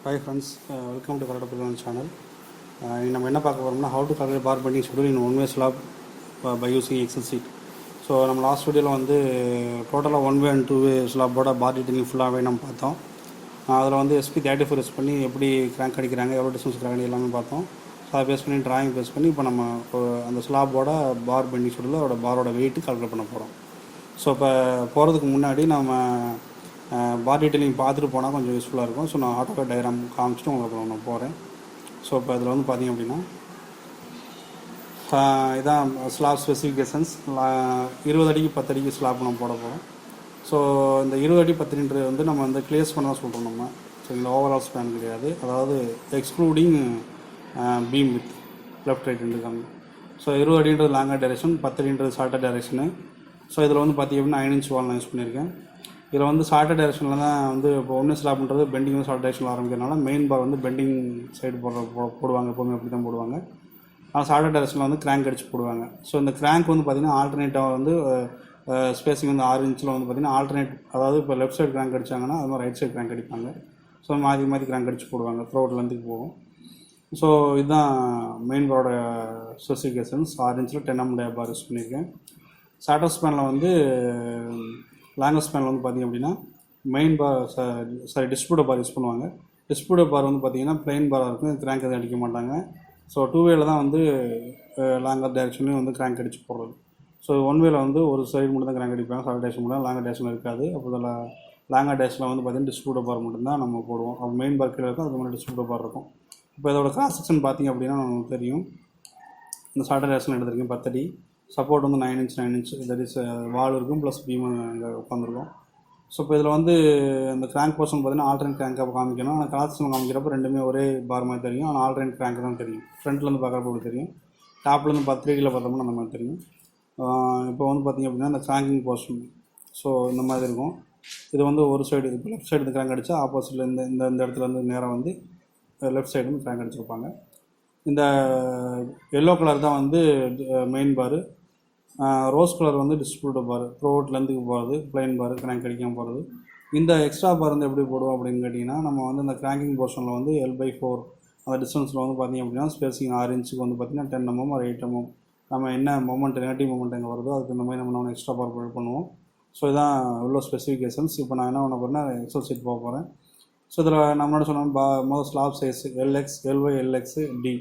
Hi friends, welcome to Correct Plan channel. நம்ம என்ன பார்க்க போகிறோம்னா how to calculate bar bending schedule in one way slab by using Excel sheet. So நம்ம last வீடியோவில் வந்து டோட்டலாக one way and two way ஸ்லாப்போட bar detailing ஃபுல்லாகவே நம்ம பார்த்தோம். அதில் வந்து SP34 யூஸ் பண்ணி எப்படி கிராங்க் அடிக்கிறாங்க, எவ்வளோ டிஸ்டன்ஸ் கிராங்க் எல்லாமே பார்த்தோம். ஸோ அதை பேஸ் பண்ணி டிராயிங் பேஸ் பண்ணி இப்போ நம்ம அந்த ஸ்லாப்போட பார் பெண்டிங் ஷெடியூலில் அதோட பாரோட வெயிட்டு கால்குலேட் பண்ண போகிறோம். ஸோ இப்போ போகிறதுக்கு முன்னாடி நம்ம பார் டீட்டெயிலிங் பார்த்துட்டு போனால் கொஞ்சம் யூஸ்ஃபுல்லாக இருக்கும். ஸோ நான் ஆட்டோகேட் டயக்ராம் காமிச்சிட்டு உங்களுக்கு நான் போகிறேன். ஸோ இப்போ இதில் வந்து பார்த்திங்க அப்படின்னா இதான் ஸ்லாப் ஸ்பெசிஃபிகேஷன்ஸ். 20 அடிக்கு 10 அடிக்கு ஸ்லாப் நம்ம போட போகிறோம். ஸோ இந்த 20 அடி 10 வந்து நம்ம வந்து கிளேஸ் பண்ண தான் சொல்கிறோம் நம்ம. ஸோ இந்த ஓவரால் ஸ்பேன் கிடையாது, அதாவது excluding beam width left right இருக்காங்க. ஸோ 20 அடின்றது லாங்கர் டைரெக்ஷன், 10 அடின்றது ஷார்ட்டர் டைரெக்ஷனு. ஸோ இதில் வந்து பார்த்திங்க அப்படின்னா 9 inch வால் நான் யூஸ் பண்ணியிருக்கேன். இதில் வந்து ஷார்ட்டர் டைரெக்ஷனில் தான் வந்து இப்போ ஒன்று ஸ்லாப்ன்றது பெண்டிங் வந்து ஷார்ட் டைரெக்ஷனில் ஆரம்பிக்கிறதுனால மெயின் பார் வந்து பெண்டிங் சைடு போடுவாங்க, எப்போவுமே அப்படி தான் போடுவாங்க. ஆனால் ஷார்ட்டர் டைரெக்ஷனில் வந்து கிராங்க் அடிச்சு போடுவாங்க. ஸோ இந்த கிராங்க் வந்து பார்த்திங்கன்னா ஆல்டர்னேட்டாக வந்து ஸ்பேசிங் வந்து 6 inch வந்து பார்த்திங்கன்னா ஆல்டர்னேட், அதாவது இப்போ லெஃப்ட் சைடு கிராங்க் அடித்தாங்கன்னா அது மாதிரி ரைட் சைடு கிராங்க் அடிப்பாங்க. ஸோ மாற்றி மாற்றி கிராங்க் அடிச்சு போடுவாங்க, த்ரோட் லென்த்துக்கு போகும். ஸோ இதுதான் மெயின் பாரோட specifications. 6 inch 10 mm bar use பண்ணியிருக்கேன். ஷார்ட்டர் ஸ்பேனில் வந்து லாங்கர் ஸ்பேனில் வந்து பார்த்திங்க அப்படின்னா main bar distributor bar use பண்ணுவாங்க. டிஸ்ட்ரிபியூட்டர் பார் வந்து பார்த்திங்கன்னா பிளைன் பாராக இருக்கும், கிராங்க் எதுவும் அடிக்க மாட்டாங்க. ஸோ 2 வேல தான் வந்து லாங்கர் டைரெக்ஷன்லேயும் வந்து கிராங்க் அடிச்சு போடுறது. ஸோ 1 வேல வந்து ஒரு சைடு மட்டும் தான் கிராங்க் அடிப்பாங்க, ஷார்ட் டைரெக்ஷன் மட்டும் லாங்கர் டைரெக்ஷன் இருக்காது. அப்போ இதில் லாங்கர் டைரெக்ஷனில் வந்து பார்த்திங்கன்னா டிஸ்ட்ரிபியூட்டர் பார் மட்டும்தான் நம்ம போடுவோம். அப்போ மெயின் பார் கீழே இருக்கும், அதுக்கு முன்னாடி டிஸ்ட்ரிபியூட்டர் பார் இருக்கும். இப்போ இதோட கிராஸ் செக்ஷன் பார்த்திங்க அப்படின்னா நமக்கு தெரியும். இந்த ஷார்ட்டர் டைரெக்ஷன் எடுத்திருக்கேன் 10 அடி, சப்போர்ட் வந்து 9 inch, தட் இஸ் வால் இருக்கும் ப்ளஸ் பீம் அங்கே உட்காந்துருக்கும். ஸோ இப்போ இதில் வந்து இந்த கிராங்க் போர்ஷன் பார்த்திங்கன்னா ஆல்டர்னேட் கிராங்காக காமிக்கணும். ஆனால் கிராஸ் செக்ஷன் காமிக்கிறப்ப ரெண்டுமே ஒரே பார் மாதிரி தெரியும், ஆனால் ஆல்டர்னேட் கிராங்க் தான் தெரியும். ஃப்ரண்ட்லேருந்து பார்க்குறப்ப அப்படி தெரியும், டாப்லேருந்து 10 அடியில் பார்த்தோம்னா அந்த மாதிரி தெரியும். இப்போ வந்து பார்த்திங்க அப்படின்னா இந்த கிராங்கிங் போர்ஷன் ஸோ இந்த மாதிரி இருக்கும். இது வந்து ஒரு சைடு, இப்போ லெஃப்ட் சைடு கிராங்க் அடித்தா ஆப்போசிட்டில் இந்த இடத்துல வந்து நேராக வந்து லெஃப்ட் சைடு வந்து கிராங்க் அடிச்சிருப்பாங்க. இந்த எல்லோ கலர் தான் வந்து மெயின் பாரு, ரோஸ் கலர் வந்து டிஸ்ட்ரிபியூட்டர் பார், த்ரோட் லென்த்துக்கு போகிறது, பிளைன் பார் கிராங்க் அடிக்காமல் போகிறது. இந்த எக்ஸ்ட்ரா பார் வந்து எப்படி போடுவோம் அப்படின்னு கேட்டிங்கன்னா, நம்ம வந்து இந்த கிராங்கிங் போர்ஷனில் வந்து L/4 அந்த டிஸ்டன்ஸில் வந்து பார்த்திங்க அப்படின்னா ஸ்பேசிங் 6 inch வந்து பார்த்திங்கன்னா 10 mm or 8 mm நம்ம என்ன மொமெண்ட் நெகட்டிவ் மொமெண்ட் எங்கே வருதோ அதுக்கு இந்த மாதிரி நம்ம எக்ஸ்ட்ரா பார் பண்ணுவோம். ஸோ இதான் உள்ள ஸ்பெசிஃபிகேஷன்ஸ். இப்போ நான் என்ன பண்ண போகிறேன்னா எக்ஸல் ஷீட் போக போகிறேன். ஸோ இதில் நம்மளோட சொன்னோம் முதல் slab size LX, LY, LX, D,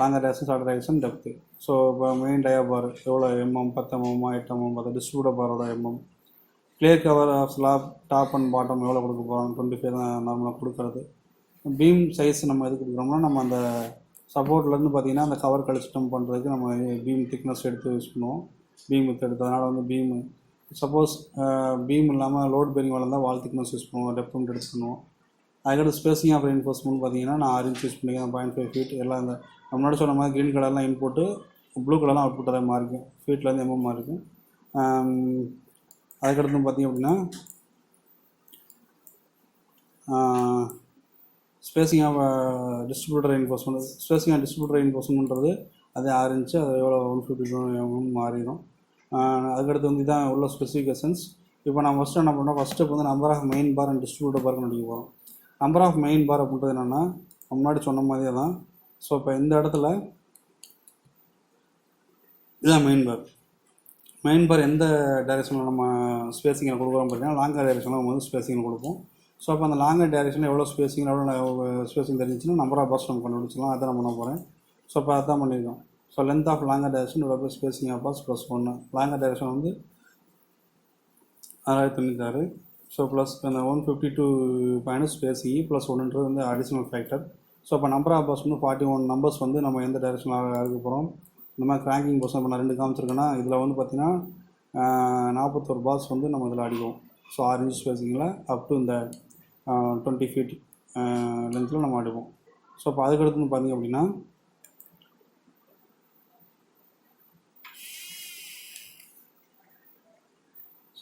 longer direction, short direction, depth. So இப்போ மெயின் டயா பார் எவ்வளோ mm, 10 mm, 8 mm, 10 டிஸ்ட்ரிபியூட்டர் பாரோட mm, clear cover of slab top and bottom எவ்வளோ கொடுக்க போகிறோம், 25 தான் நார்மலாக கொடுக்குறது. பீம் சைஸ் நம்ம எது கொடுக்குறோம்னா நம்ம அந்த சப்போர்ட்லேருந்து பார்த்திங்கன்னா அந்த கவர் கழிச்சிட்டம் பண்ணுறதுக்கு நம்ம பீம் திக்னஸ் எடுத்து யூஸ் பண்ணுவோம், பீம் வித் எடுத்து. அதனால் வந்து பீம் சப்போஸ் பீம் இல்லாமல் லோட் பேரிங் வளர்ந்தால் வால் திக்னஸ் யூஸ் பண்ணுவோம், டெப்த் எடுத்து பண்ணுவோம். அதுக்கடுத்து ஸ்பேசிங் ஆஃப் ரெயின்ஃபோர்ஸ்மெண்ட் பார்த்திங்கன்னா நான் 6 inch யூஸ் பண்ணிக்கிறேன், 0.5 feet. எல்லாம் இந்த முன்னாடி சொன்ன மாதிரி க்ரீன் கலர்லாம் இன்புட்டு, ப்ளூ கலர்லாம் அவுட்புட் அதை மாறிக்கும், ஃபீட்லேருந்து MM மாறிக்கும். அதுக்கடுத்து பார்த்திங்க அப்படின்னா spacing of distributor reinforcement. Spacing of distributor ரெயின்ஃபோர்ஸ்மெண்ட்றது அதே 6 inch, அது எவ்வளோ 150 mm மாறிடும். அதுக்கடுத்து வந்து இதான் உள்ள ஸ்பெசிஃபிகேஷன்ஸ். இப்போ நான் ஃபஸ்ட்டு என்ன பண்ணோம், ஃபஸ்ட்டு வந்து number of main bar and distributor bar கண்டுபிடிக்க போகிறோம். நம்பர் ஆஃப் மெயின் பார் அப்படின்றது என்னென்னா முன்னாடி சொன்ன மாதிரியே தான். ஸோ இப்போ இந்த இடத்துல இதுதான் மெயின் பார். மெயின் பார் எந்த டைரெக்ஷனில் நம்ம ஸ்பேசிங்கில் கொடுக்குறோம் பார்த்தீங்கன்னா லாங்கர் டைரெக்ஷனில் நம்ம வந்து ஸ்பேசிங்கில் கொடுப்போம். ஸோ அப்போ அந்த லாங்கர் டைரெக்ஷனில் எவ்வளோ ஸ்பேசிங் தெரிஞ்சிச்சுன்னா நம்பர் ஆஃப் பார்ஸ் நம்ம கண்டுபிடிச்சிக்கலாம். அதான் நம்ம பண்ண போகிறேன். ஸோ இப்போ அதான் பண்ணியிருக்கோம். So length of longer direction இவ்வளோ spacing of bars plus 1. Longer direction வந்து 696. ஸோ ப்ளஸ் இந்த 152 பாயிண்ட் ஸ்பேசிங் ப்ளஸ் 1ன்றது வந்து அடிஷ்னல் ஃபேக்டர். ஸோ இப்போ நம்பர் ஆஃப் பார்ஸ் வந்து 41 நம்பர்ஸ் வந்து நம்ம எந்த டைரெக்ஷனில் அழுக்க போகிறோம். இந்த மாதிரி கிராங்கிங் போர்ஷன் இப்போ நான் 2 காமிச்சிருக்கேன்னா இதில் வந்து பார்த்திங்கன்னா 41 பார்ஸ் வந்து நம்ம இதில் அடிக்கும். ஸோ 6 inch ஸ்பேசிங்கில் அப் டு இந்த 20 feet லென்த்தில் நம்ம அடிப்போம். ஸோ இப்போ அதுக்கடுத்து பார்த்திங்க அப்படின்னா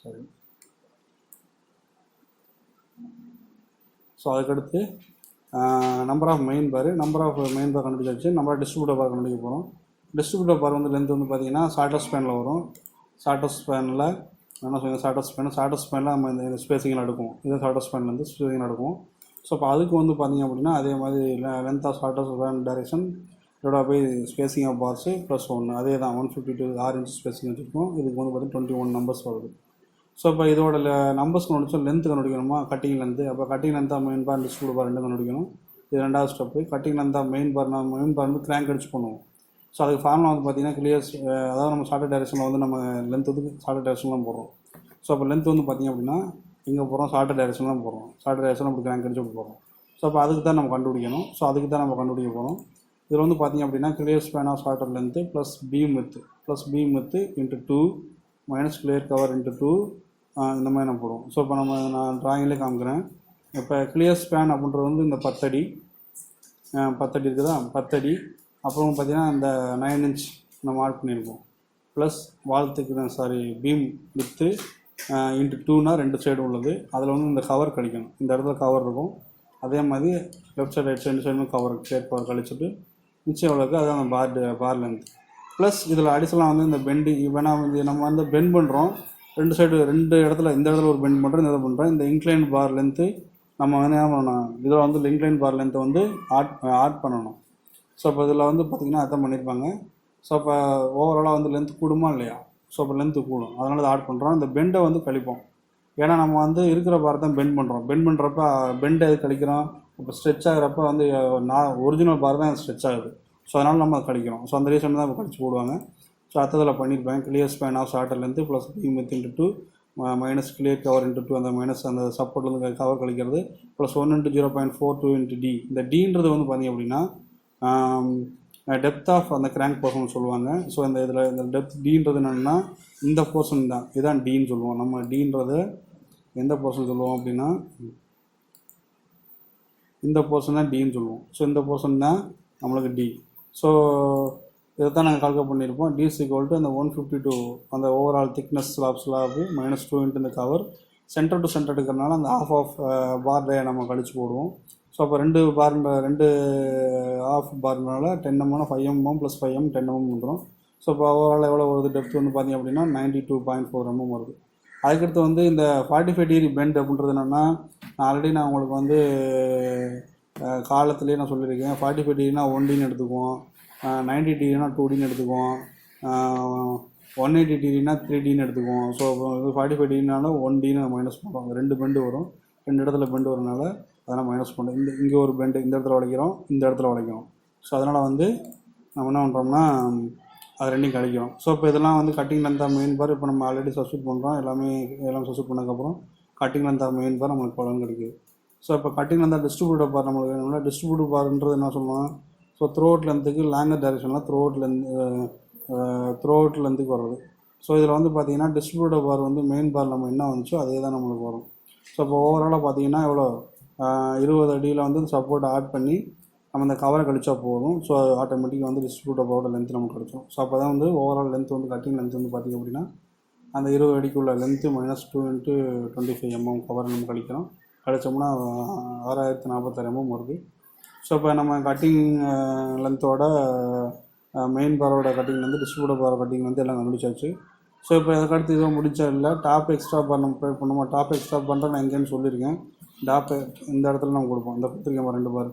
சரி ஸோ அதுக்கடுத்து நம்பர் ஆஃப் மெயின் பார் கண்டுபிடிச்சாச்சு. நம்பர் ஆஃப் டிஸ்ட்ரிபியூட்டர் பார் கண்டுபிடிக்க போகிறோம். டிஸ்ட்ரிபியூட்டர் பார் வந்து லென்த் வந்து பார்த்திங்கன்னா ஷார்ட்டர் ஸ்பேனில் வரும். ஷார்ட்டர் ஸ்பேனில் என்ன சொல்லுங்கள், ஷார்ட்டர் ஸ்பேனில் நம்ம இந்த ஸ்பேசிங்கில் எடுக்கும். இது ஷார்ட்டர் ஸ்பேன்லேருந்து ஸ்பேசிங்கில் எடுக்கும். ஸோ இப்போ அதுக்கு வந்து பார்த்திங்க அப்படின்னா அதே மாதிரி length of shortest span direction இதோட போய் ஸ்பேசிங் ஆஃப் பார்ஸு ப்ளஸ் 1 அதே தான் 152 6 இன்ச் ஸ்பேசிங் வச்சுருக்கோம். இதுக்கு வந்து பார்த்திங்கன்னா 21 நம்பர்ஸ் வருது. ஸோ இப்போ இதோட நம்பர்ஸ் கண்டுபிடிச்சோம், லென்த்து கண்டுபிடிக்கணுமா, கட்டிங் லென்த்து. அப்போ கட்டிங் லென்த்தாக மெயின் பார் டிஸ்ட்ரிபியூட் பார் ரெண்டும் கண்டுபிடிக்கணும். இது ரெண்டாவது ஸ்டெப்பு. கட்டிங் லென்த்தாக மெயின் பார் வந்து கிராங்க் அடிச்சு பண்ணுவோம். ஸோ அதுக்கு ஃபார்முலா வந்து பார்த்திங்கன்னா கிளியர்ஸ், அதாவது நம்ம ஷார்ட் டைரக்ஷனில் வந்து நம்ம லென்த் வந்து ஷார்ட் டைரக்ஷன்லாம் போடுறோம். ஸோ அப்போ லென்த் வந்து பார்த்திங்க அப்படின்னா இங்கே போகிறோம், ஷார்ட் டைரக்ஷன் தான் போடுறோம். ஷார்ட் டைரக்ஷன் அப்படி கிராங்க் அடிச்சு போடுறோம். ஸோ அப்போ அதுக்கு தான் நம்ம கண்டுபிடிக்கணும். ஸோ அதுக்கு தான் நம்ம கண்டுபிடிக்க போகிறோம். இதில் வந்து பார்த்திங்க அப்படின்னா clear span of shorter length plus beam width into 2 minus clear cover into 2 இந்த மாதிரி நம்ம போடுவோம். ஸோ இப்போ நான் ட்ராயிங்லேயே காமிக்கிறேன். இப்போ கிளியர் ஸ்பேன் அப்படின்றது வந்து இந்த 10 அடி இருக்குதா, 10 அடி. அப்புறம் பார்த்திங்கன்னா இந்த 9 இன்ச் நம்ம மார்க் பண்ணியிருக்கோம். Plus beam width into 2னா 2 side உள்ளது. அதில் வந்து இந்த கவர் கழிக்கணும். இந்த இடத்துல கவர் இருக்கும். அதே மாதிரி லெஃப்ட் சைடு ரைட் சைடு சைடுமே கவர் கவர் கழிச்சுட்டு மிச்சம் எவ்வளோக்கு அதுதான் அந்த பார் லென்த். ப்ளஸ் இதில் அடிஷனலாக வந்து இந்த பெண்டு வேணா வந்து நம்ம வந்து பெண்ட் பண்ணுறோம். ரெண்டு இடத்துல, இந்த இடத்துல ஒரு பெண்ட் பண்ணுறோம், இந்த இடத்துல பண்ணுறோம். இந்த இன்க்ளைன் பார் லென்த்து நம்ம வந்து என்ன பண்ணணும், இதில் வந்து இன்க்ளைன் பார் லென்த்தை வந்து ஆட் பண்ணணும். ஸோ இப்போ இதில் வந்து பார்த்திங்கன்னா அதான் பண்ணியிருப்பாங்க. ஸோ இப்போ ஓவராலாக வந்து லென்த் கூடுமா இல்லையா? ஸோ இப்போ லென்த்து கூடும், அதனால அதை ஆட் பண்ணுறோம். இந்த பெண்டை வந்து கழிப்போம். ஏன்னா நம்ம வந்து இருக்கிற பார் தான் பெண்ட் பண்ணுறப்ப பெண்டை எது கழிக்கிறோம், இப்போ ஸ்ட்ரெச் ஆகிறப்ப வந்து ஒரிஜினல் பார் தான் ஸ்ட்ரெச் ஆகுது. ஸோ அதனால் நம்ம அதை கழிக்கிறோம். ஸோ அந்த ரீசன் தான் இப்போ கழிச்சு போடுவாங்க. ஸோ அடுத்ததில் பண்ணியிருப்பேன். Clear span of shorter length plus beam width into 2 minus clear cover into 2 அந்த மைனஸ் அந்த சப்போர்ட்லேருந்து கவர் கழிக்கிறது ப்ளஸ் 1 இன்ட்டு 0.42 இன்ட்டு டி. இந்த டீன்றது வந்து பார்த்திங்க அப்படின்னா டெப்த் ஆஃப் அந்த கிராங்க் போர்ஷன் சொல்லுவாங்க. ஸோ இந்த டெப்த் டீன்றது என்னென்னா இந்த போர்ஷன் தான், இதுதான் டீன்னு சொல்லுவோம். நம்ம டீன்றது எந்த போர்ஷன் சொல்லுவோம் அப்படின்னா இந்த போர்ஷன் தான் டீன்னு சொல்லுவோம். ஸோ இந்த போர்ஷன் தான் நம்மளுக்கு டி. ஸோ இதை தான் நாங்கள் கால்குலேட் பண்ணியிருப்போம். டி = அந்த 152 அந்த overall thickness slab minus 2 into இந்த கவர் சென்டர் டு சென்டர் எடுக்கிறனால அந்த ஆஃப் பார் டே நம்ம கழிச்சு போடுவோம். ஸோ அப்போ ரெண்டு ஆஃப் பார்னால 10 mm 5 mm plus 5 mm 10 mm வந்துடும். ஸோ இப்போ ஓவரால் எவ்வளோ வருது டெப்த் வந்து பார்த்திங்க அப்படின்னா 92.4 mm வருது. அதுக்கடுத்து வந்து இந்த 45 டிகிரி பெண்ட் அப்படின்றது என்னென்னா, ஆல்ரெடி நான் உங்களுக்கு வந்து காலத்துலேயே நான் சொல்லியிருக்கேன். 45 டிகிரினா 1Dன்னு எடுத்துக்குவோம், 90 டிகிரினா 2Dன்னு எடுத்துக்குவோம், 180 டிகிரினா 3Dன்னு எடுத்துக்குவோம். ஸோ இது 45 டிகிரினாலும் 1Dன்னு மைனஸ் பண்ணுறோம். 2 பெண்டு வரும், 2 இடத்துல பெண்டு வரனால அதெல்லாம் மைனஸ் பண்ணுறோம். இங்கே ஒரு பெண்டு இந்த இடத்துல உடைக்கிறோம், இந்த இடத்துல உடைக்கிறோம். ஸோ அதனால் வந்து நம்ம என்ன பண்ணுறோம்னா அது ரெண்டையும் கழிக்கிறோம். ஸோ இப்போ இதெல்லாம் வந்து cutting length of main bar இப்போ நம்ம ஆல்ரெடி சப்ஸ்டியூட் பண்ணுறோம். எல்லாம் சப்ஸ்டியூட் பண்ணதுக்கப்புறம் cutting length of main bar நம்மளுக்கு பலன் கிடைக்குது. ஸோ இப்போ cutting length of distributor bar நம்மளுக்கு வேணும்னா டிஸ்ட்ரிபியூட்டர் பார்ன்றது என்ன சொல்லுவோம், ஸோ த்ரோட் லென்த்துக்கு லேங்கர் டைரக்ஷனில் த்ரோட் லென்த்துக்கு வருது. ஸோ இதில் வந்து பார்த்திங்கன்னா டிஸ்ட்ரிபியூட்டர் பார் வந்து மெயின் பார் நம்ம என்ன வந்துச்சோ அதே தான் நம்மளுக்கு வரும். ஸோ இப்போ ஓவராலாக பார்த்திங்கன்னா எவ்வளோ 20 அடியில் வந்து சப்போர்ட் ஆட் பண்ணி நம்ம இந்த கவரை கழிச்சா போதும். ஸோ ஆட்டோமேட்டிக்காக வந்து டிஸ்ட்ரிபியூட்டர் பாரோட லென்த் நமக்கு கிடச்சிடும். ஸோ அப்போ தான் வந்து ஓவரால் லென்த் வந்து கட்டிங் லென்த் வந்து பார்த்திங்க அப்படின்னா அந்த 20 அடிக்குள்ள length minus 2 into 25 mm cover நம்ம கழிக்கிறோம். கழிச்சோம்னா 6046 mm வருது. ஸோ இப்போ நம்ம கட்டிங் லென்த்தோட மெயின் பாரோட கட்டிங் வந்து டிஸ்ட்ரிபியூட்டர் பாரோட கட்டிங் வந்து எல்லாம் கண்டுபிடிச்சாச்சு. ஸோ இப்போ அதுக்கடுத்து இதுவும் முடிச்சா இல்லை டாப் எக்ஸ்ட்ரா பார் நம்ம ப்ரே பண்ணுமா. டாப் எக்ஸ்ட்ரா பண்ணுறேன் நான் எங்கேன்னு சொல்லியிருக்கேன். டாப் இந்த இடத்துல நம்ம கொடுப்போம். இந்த கொடுத்துருக்கேன் 2 பார்.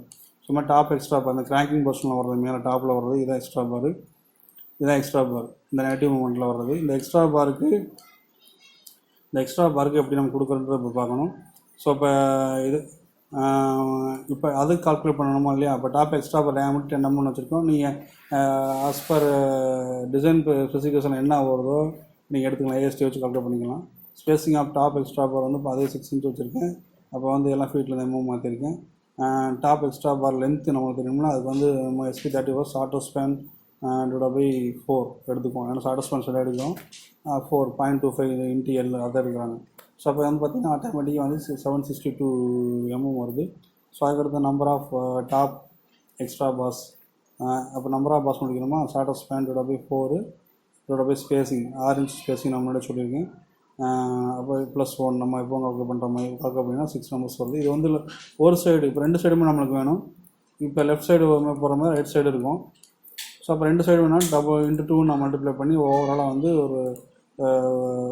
சும்மா டாப் எக்ஸ்ட்ரா பார் இந்த கிராங்கிங் போர்ஷனில் வர்றது, மேலே டாப்பில் வர்றது இதான் எக்ஸ்ட்ரா பார். இந்த நெகட்டிவ் மூமெண்ட்டில் வர்றது. இந்த எக்ஸ்ட்ரா பாருக்கு எப்படி நம்ம கொடுக்குறோன்றத இப்போ பார்க்கணும். ஸோ இப்போ அதுக்கு கால்குலேட் பண்ணணுமா இல்லையா. இப்போ டாப் எக்ஸ்ட்ரா பார் டேமேஜ் 10 mm வச்சுருக்கோம். நீங்கள் ஆஸ் பர் டிசைன் ஸ்பெசிஃபிகேஷன் என்ன வருதோ நீங்கள் எடுத்துக்கலாம். ஏஎஸ்டி வச்சு கால்குலேட் பண்ணிக்கலாம். Spacing of top extra bar வந்து இப்போ அதே 6 inch வச்சுருக்கேன். அப்போ வந்து எல்லாம் ஃபீட்டில் எம்எம் மாற்றிருக்கேன். டாப் எக்ஸ்ட்ரா பார் லென்த்து நம்மளுக்கு தெரியும்னா அதுக்கு வந்து நம்ம SP34 ஷார்ட்டர் ஸ்பேன் /4 எடுத்துக்குவோம். ஏன்னா ஷார்ட்டர் ஸ்பேன் சொல்லி எடுக்கிறோம் 4.25 இன்ட்டு L அதை எடுக்கிறாங்க. ஸோ அப்போ வந்து பார்த்திங்கன்னா ஆட்டோமேட்டிக்காக வந்து 762 mm வருது. ஸோ அதுக்கடுத்த number of top extra bars. அப்போ நம்பர் ஆஃப் பாஸ் முடிக்கணுமா, shorter span /4 spacing 6 inch spacing நான் முன்னாடி சொல்லியிருக்கேன். அப்போ +1 நம்ம எப்போ கால்குலேட் பண்ணுற மாதிரி கால்குலேட் பண்ணிங்கன்னா 6 numbers வருது. இது வந்து ஒரு சைடு, இப்போ 2 சைடுமே நம்மளுக்கு வேணும். இப்போ லெஃப்ட் சைடு போகிற மாதிரி ரைட் சைடு இருக்கும். ஸோ அப்போ 2 சைடு வேணாலும் ×2 நான் மல்டிப்ளை பண்ணி ஓவராலாக வந்து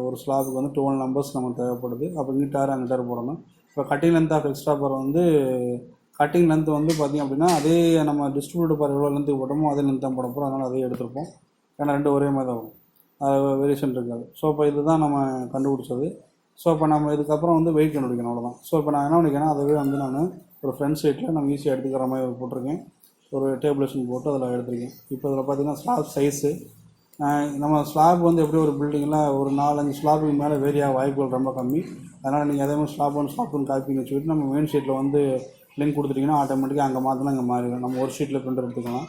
ஒரு ஸ்லாபுக்கு வந்து 12 numbers நமக்கு தேவைப்படுது. அப்போ இங்கிட்டார் அங்கிட்டார் போடணும். இப்போ cutting length of extra bar வந்து கட்டிங் லென்த் வந்து பார்த்திங்க அப்படின்னா அதே நம்ம டிஸ்ட்ரிபியூட்டர் பார் எவ்வளோ லென்த்து போட்டோமோ அதே லென்த் தான் போட போகிறோம், அதனால் அதே எடுத்திருப்போம். ஏன்னா ரெண்டு ஒரே மாதிரி தான் வரும், வேரியேஷன் இருக்காது. ஸோ இப்போ இதுதான் நம்ம கண்டுபிடிச்சது. ஸோ இப்போ நம்ம இதுக்கப்புறம் வந்து வெயிட் கண்டுபிடிக்கணும், அவ்வளோதான். ஸோ இப்போ நான் என்ன பண்ணிக்கிறேன்னா அதவே வந்து நான் ஒரு ஃப்ரண்ட் சைட்டில் நம்ம ஈஸியாக எடுத்துக்கிற மாதிரி போட்டிருக்கேன். ஒரு டேபிளேஷன் போட்டு அதில் எடுத்துருக்கேன். இப்போ இதில் பார்த்திங்கன்னா ஸ்லாப் சைஸு, நம்ம ஸ்லாப் வந்து எப்படி ஒரு பில்டிங்கில் ஒரு 4-5 ஸ்லாப்புக்கு மேலே வேரியாக வாய்ப்புகள் ரொம்ப கம்மி. அதனால் நீங்கள் அதே மாதிரி ஸ்லாப் 1 ஸ்லாப் 1 காப்பி வச்சுக்கிட்டு நம்ம மெயின் ஷீட்டில் வந்து லிங்க் கொடுத்துட்டிங்கன்னா ஆட்டோமேட்டிக்காக அங்கே மாற்றினா அங்கே மாறிடும். நம்ம ஒரு ஷீட்டில் பிரிண்டர் எடுத்துக்கலாம்.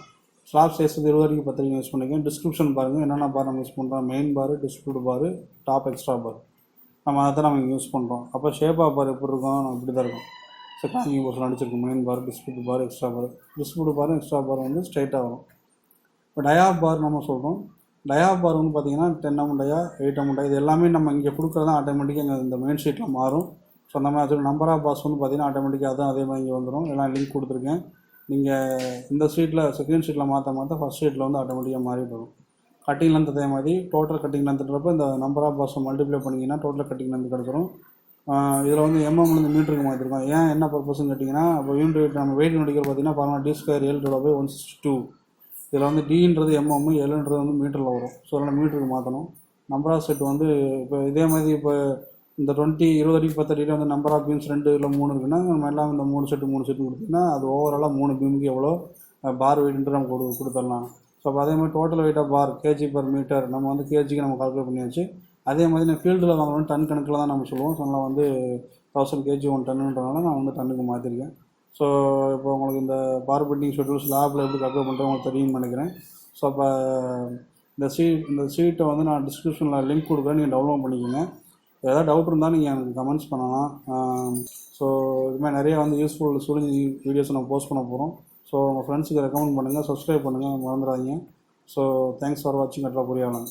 ஸ்லாப் சைஸ் வந்து 20 வரைக்கும் 10 யூஸ் பண்ணிக்கேன். டிஸ்கிரிப்ஷன் பாருங்கள் என்னென்ன பார் நம்ம யூஸ் பண்ணுறோம். மெயின் பார், டிஸ்ட்ரிபியூட்டர் பார், டாப் எக்ஸ்ட்ரா பார், நம்ம அதை தான் நம்ம யூஸ் பண்ணுறோம். அப்போ ஷேப் ஆஃப் பார் எப்படி இருக்கும், நம்ம இப்படி தான் இருக்கும். ஸோ ஹேங்கிங் போர்ஷன் அடிச்சிருக்கும். Main bar, distributor bar, extra bar. Distributor bar extra bar வந்து ஸ்ட்ரைட்டாக வரும். இப்போ டயாப் பார் நம்ம சொல்கிறோம். டயாப் பார் வந்து பார்த்திங்கன்னா 10 டயா, 8 டயா, இது எல்லாமே நம்ம இங்கே கொடுக்குறது தான் ஆட்டோமேட்டிக்காக இங்கே இந்த மெயின் ஷீட்டில் மாறும். ஸோ அந்த மாதிரி நம்பர் ஆஃப் பார்ஸ் வந்து பார்த்திங்கன்னா ஆட்டோமேட்டிக்காக தான் அதே மாதிரி இங்கே வந்துடும். எல்லாம் லிங்க் கொடுத்துருக்கேன். நீங்கள் இந்த ஷீட்டில் செகண்ட் ஷீட்டில் மாற்ற ஃபஸ்ட் ஷீட்டில் வந்து ஆட்டோமேட்டிக்காக மாறிட்டு வரும். கட்டிங் லென்த் அதே மாதிரி டோட்டல் கட்டிங் லென்த்துன்றப்போ இந்த நம்பர் ஆஃப் பார்ஸை மல்டிப்ளை பண்ணிங்கன்னா டோட்டல் கட்டிங் லென்த் கிடச்சிரும். இதில் வந்து எம்எம்லேருந்து மீட்டருக்கு மாற்றிருக்கோம். ஏன் என்ன பர்பஸ்ன்னு கேட்டிங்கன்னா, இப்போ யூனிட் வெயிட் நம்ம வெயிட் நடிக்கிற பார்த்திங்கன்னா பாருங்கள் D²L/162. இதில் வந்து டின்றது எம்எம், எல்ன்றது வந்து மீட்டரில் வரும். ஸோ அதனால் மீட்டருக்கு மாற்றணும். நம்பர் ஆஃப் செட் வந்து இப்போ இதே மாதிரி இப்போ இந்த 20 வரைக்கும் 10 அடியில் வந்து நம்பர் ஆஃப் பீம்ஸ் 2 இல்லை 3 இருக்குன்னா நம்ம எல்லாம் இந்த 3 செட்டு கொடுத்திங்கன்னா அது ஓவராலாக 3 பீமுக்கு எவ்வளோ பார் வெயிட்ன்ட்டு நம்ம கொடுத்துடலாம். ஸோ அப்போ அதே மாதிரி டோட்டல் வெயிட் ஆஃப் பார் kg/மீட்டர் நம்ம வந்து கேஜிக்கு நம்ம கால்குலேட் பண்ணியாச்சு. அதே மாதிரி நான் ஃபீல்டில் வாங்கணும் டன் கணக்கில் தான் நம்ம சொல்லுவோம். ஸோ அதனால் வந்து 1000 kg 1 டன்னுன்றனால நான் வந்து டன்னுக்கு மாற்றிருக்கேன். ஸோ இப்போ உங்களுக்கு இந்த பார் பெண்டிங் ஷெட்யூல் ஸ்லாப்பில் எப்படி கால்குலேட் பண்ணுறது உங்களுக்கு தெரியும்னு நினைக்கிறேன். ஸோ அப்போ இந்த ஷீட்டை வந்து நான் டிஸ்கிரிப்ஷனில் லிங்க் கொடுக்குறேன், நீங்கள் டவுன்லோட் பண்ணிக்கோங்க. ஏதாவது டவுட் இருந்தால் நீங்கள் எனக்கு கமெண்ட்ஸ் பண்ணலாம். ஸோ இது மாதிரி நிறையா வந்து யூஸ்ஃபுல் ஸ்டூடெண்ட் வீடியோஸ் நம்ம போஸ்ட் பண்ண போகிறோம். ஸோ உங்கள் ஃப்ரெண்ட்ஸுக்கு ரெக்கமெண்ட் பண்ணுங்கள், சப்ஸ்கிரைப் பண்ணுங்கள், மறந்துடாதீங்க. ஸோ தேங்க்ஸ் ஃபார் வாட்சிங். அட்லா புரியாமல்.